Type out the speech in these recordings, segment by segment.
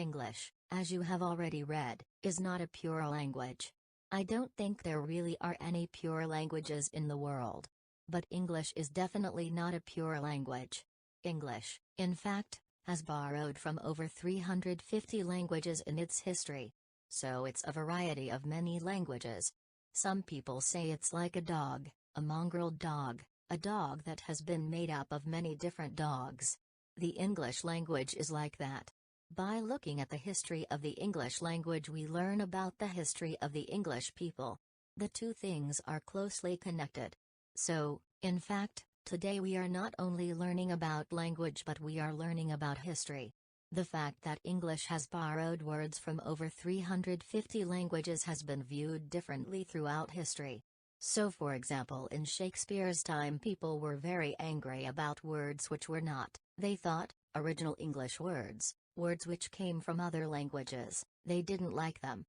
English, as you have already read, is not a pure language. I don't think there really are any pure languages in the world. But English is definitely not a pure language. English, in fact, has borrowed from over 350 languages in its history. So it's a variety of many languages. Some people say it's like a dog, a mongrel dog, a dog that has been made up of many different dogs. The English language is like that. By looking at the history of the English language, we learn about the history of the English people. The two things are closely connected. So, in fact, today we are not only learning about language but we are learning about history. The fact that English has borrowed words from over 350 languages has been viewed differently throughout history. So for example, in Shakespeare's time people were very angry about words which were not, they thought, original English words, words which came from other languages. They didn't like them.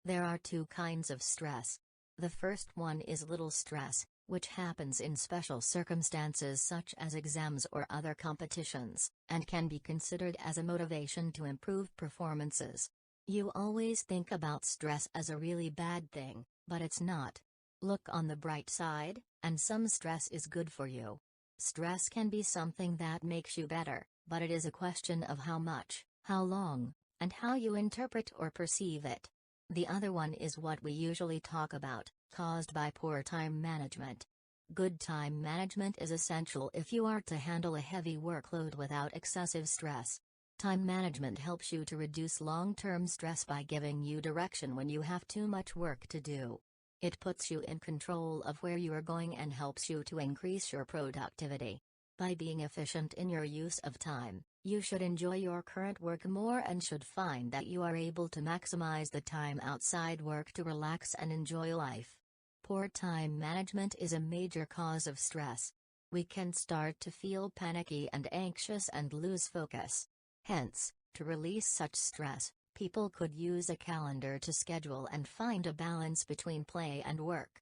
There are two kinds of stress. The first one is little stress, which happens in special circumstances such as exams or other competitions, and can be considered as a motivation to improve performances. You always think about stress as a really bad thing, but it's not. Look on the bright side, and some stress is good for you. Stress can be something that makes you better, but it is a question of how much, how long, and how you interpret or perceive it. The other one is what we usually talk about, caused by poor time management. Good time management is essential if you are to handle a heavy workload without excessive stress. Time management helps you to reduce long-term stress by giving you direction when you have too much work to do. It puts you in control of where you are going and helps you to increase your productivity. By being efficient in your use of time, you should enjoy your current work more and should find that you are able to maximize the time outside work to relax and enjoy life. Poor time management is a major cause of stress. We can start to feel panicky and anxious and lose focus. Hence, to release such stress, people could use a calendar to schedule and find a balance between play and work.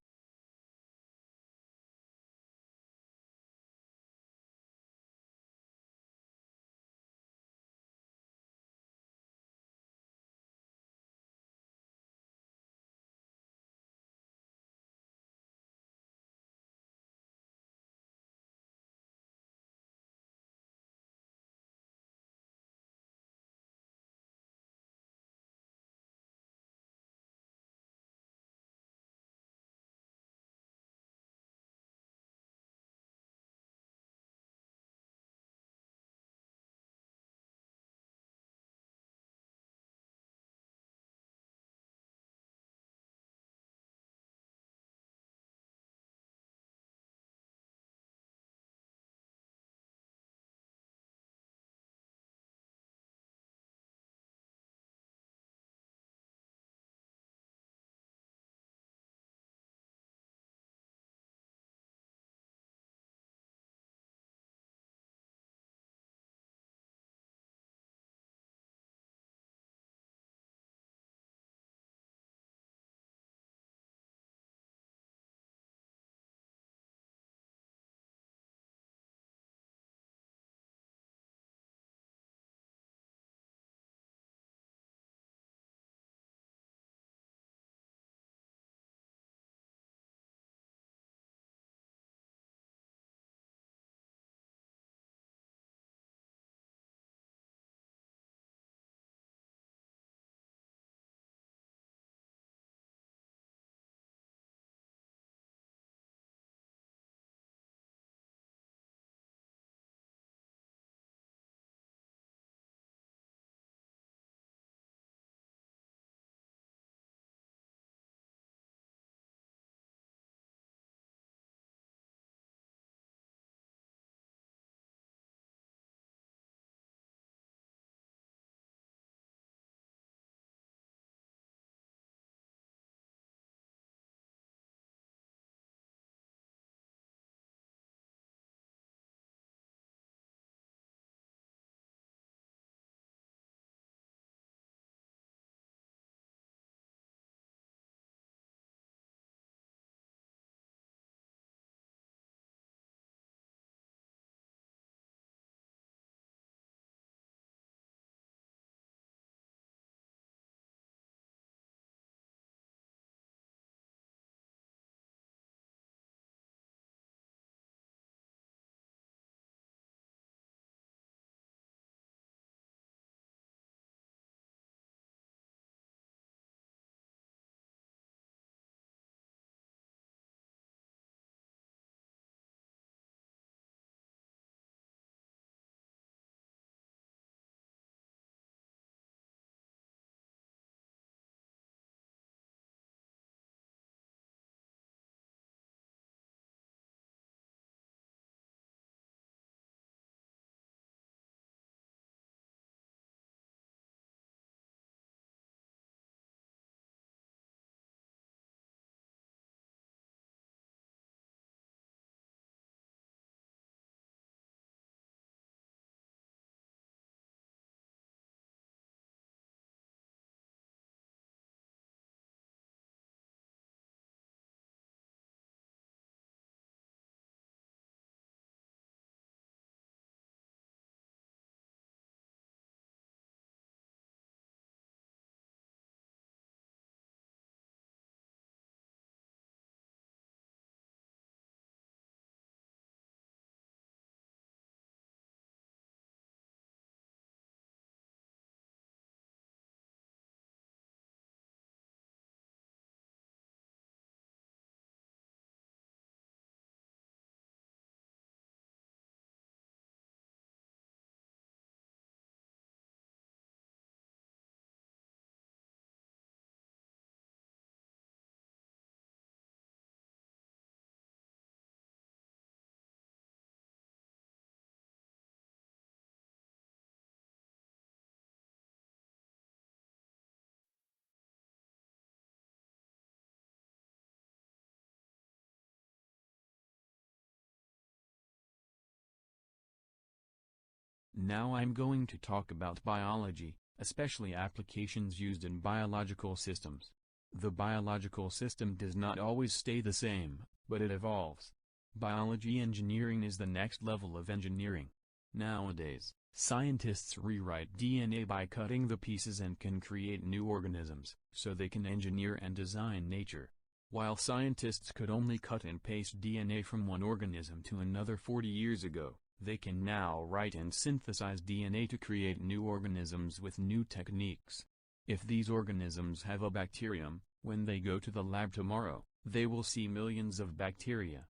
Now I'm going to talk about biology, especially applications used in biological systems. The biological system does not always stay the same, but it evolves. Biology engineering is the next level of engineering. Nowadays, scientists rewrite DNA by cutting the pieces and can create new organisms, so they can engineer and design nature. While scientists could only cut and paste DNA from one organism to another 40 years ago, they can now write and synthesize DNA to create new organisms with new techniques. If these organisms have a bacterium, when they go to the lab tomorrow, they will see millions of bacteria.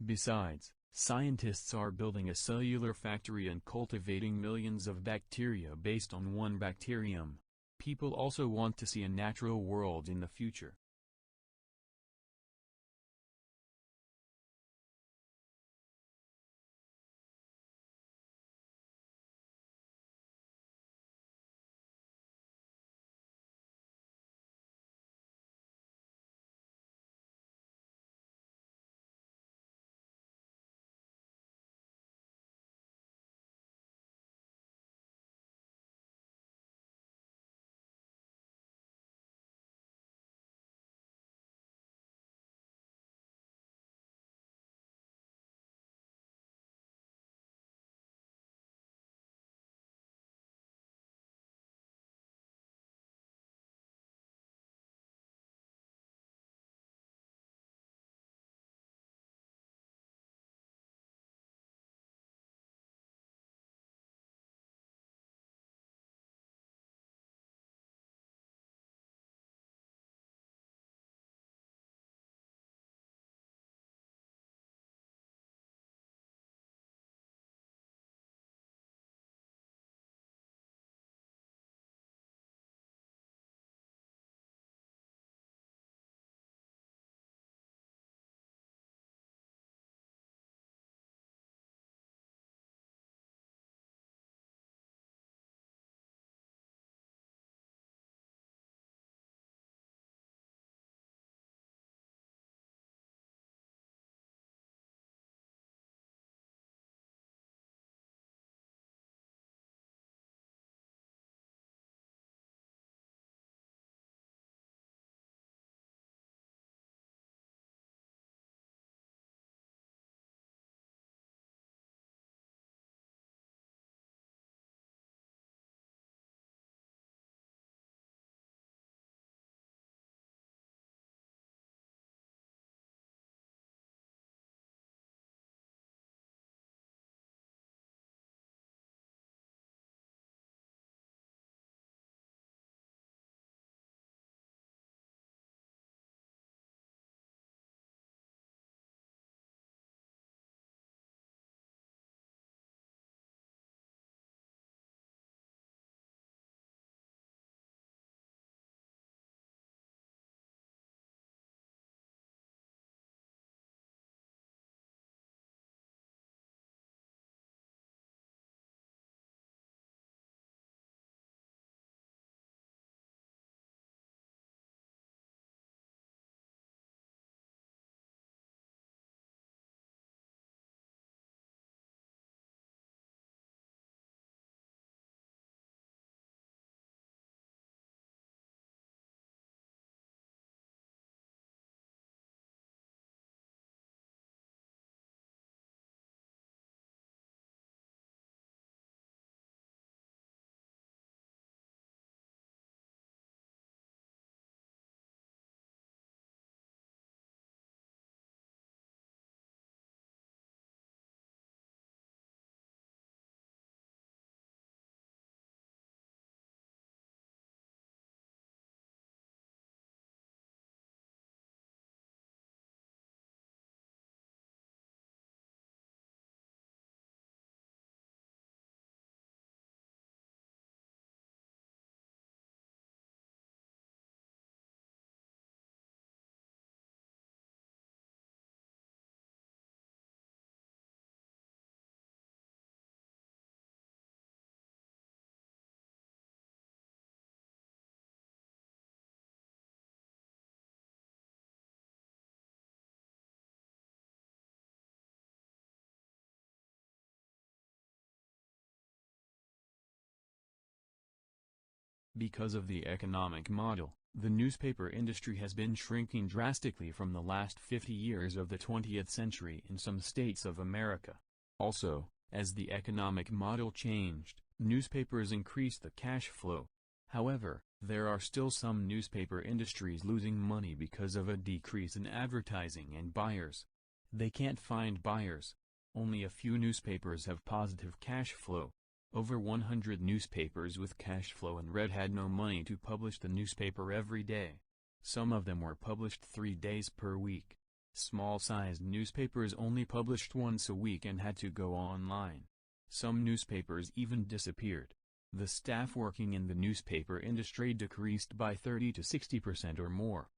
Besides, scientists are building a cellular factory and cultivating millions of bacteria based on one bacterium. People also want to see a natural world in the future. Because of the economic model, the newspaper industry has been shrinking drastically from the last 50 years of the 20th century in some states of America. Also, as the economic model changed, newspapers increased the cash flow. However, there are still some newspaper industries losing money because of a decrease in advertising and buyers. They can't find buyers. Only a few newspapers have positive cash flow. Over 100 newspapers with cash flow in red had no money to publish the newspaper every day. Some of them were published 3 days per week. Small-sized newspapers only published once a week and had to go online. Some newspapers even disappeared. The staff working in the newspaper industry decreased by 30 to 60% or more.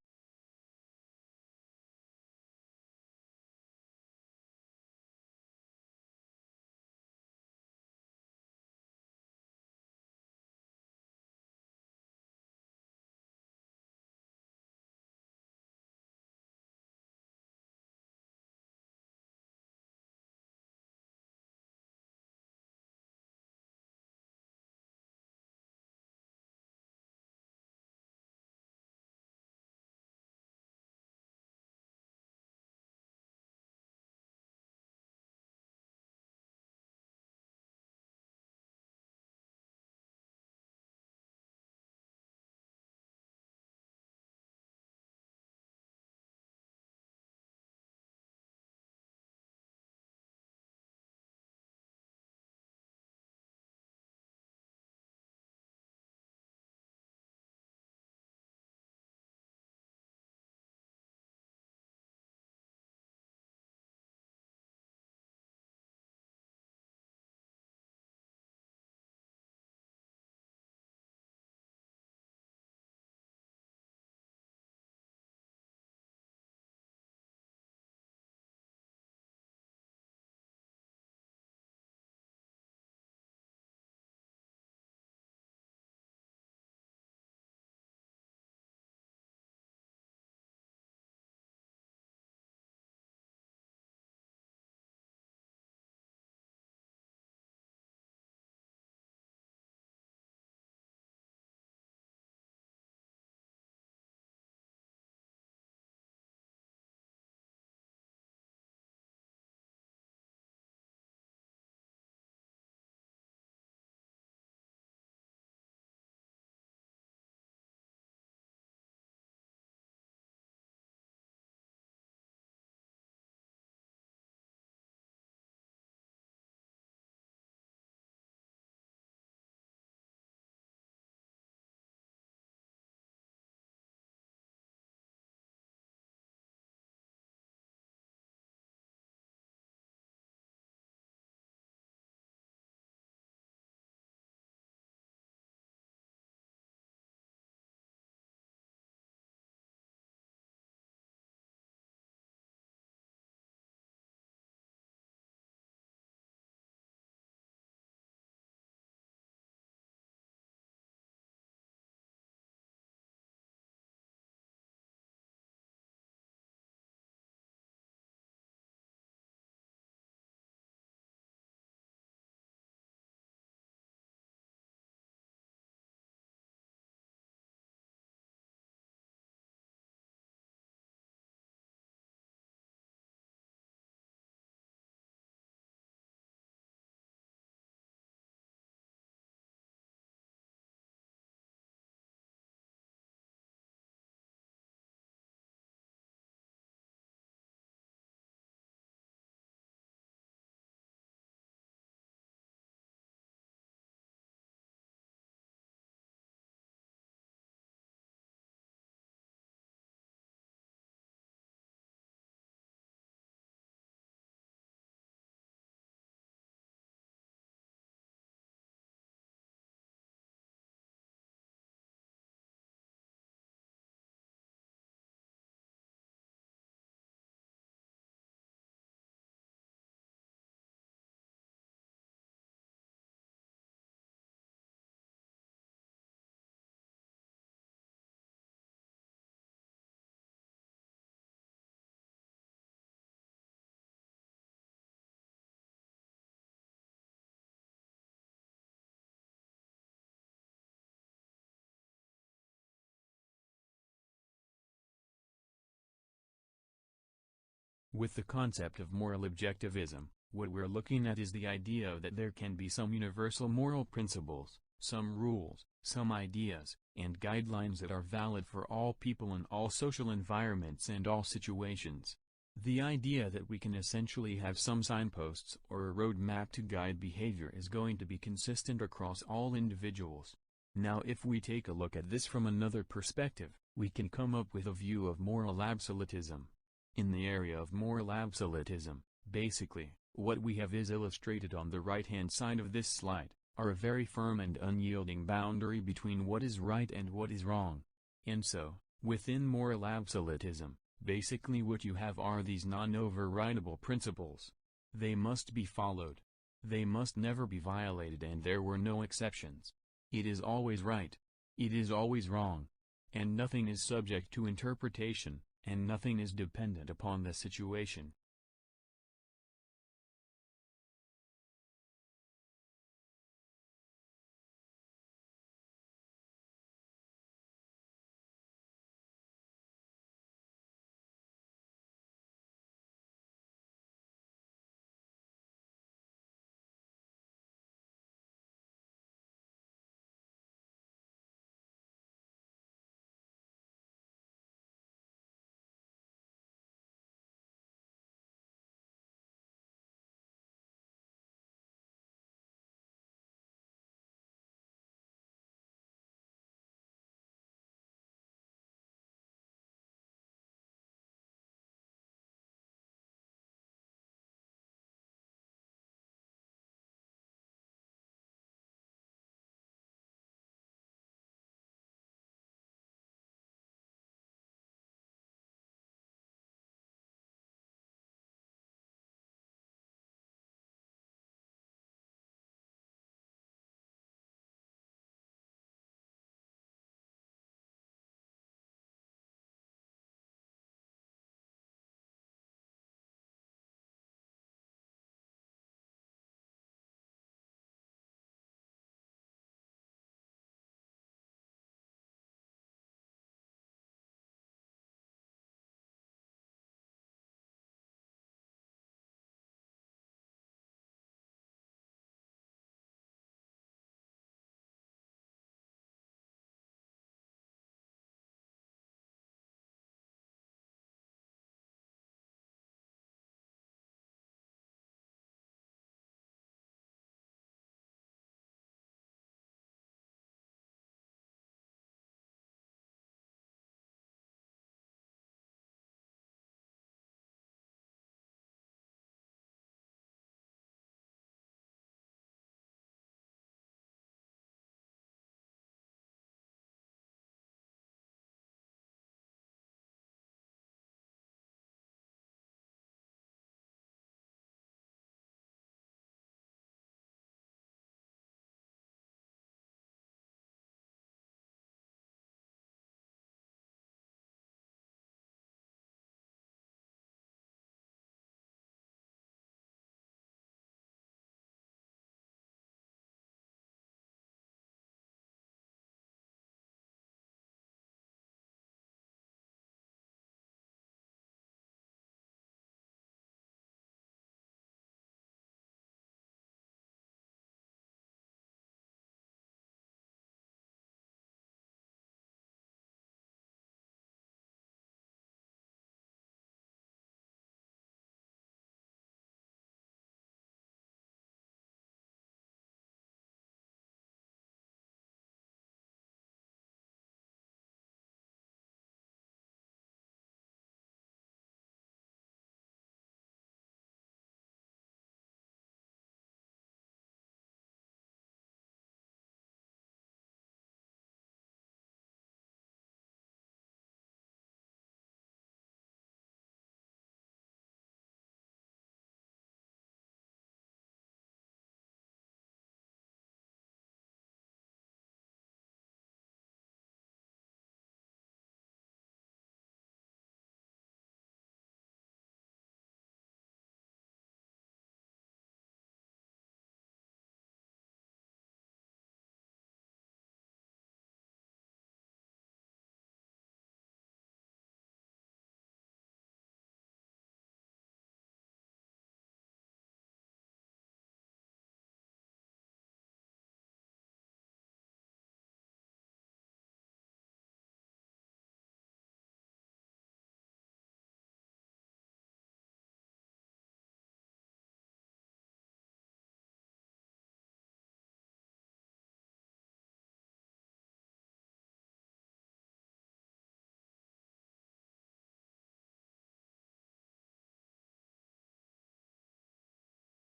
With the concept of moral objectivism, what we're looking at is the idea that there can be some universal moral principles, some rules, some ideas, and guidelines that are valid for all people in all social environments and all situations. The idea that we can essentially have some signposts or a roadmap to guide behavior is going to be consistent across all individuals. Now if we take a look at this from another perspective, we can come up with a view of moral absolutism. In the area of moral absolutism, basically, what we have is illustrated on the right-hand side of this slide, are a very firm and unyielding boundary between what is right and what is wrong. And so, within moral absolutism, basically what you have are these non-overridable principles. They must be followed. They must never be violated, and there were no exceptions. It is always right. It is always wrong. And nothing is subject to interpretation, and nothing is dependent upon the situation.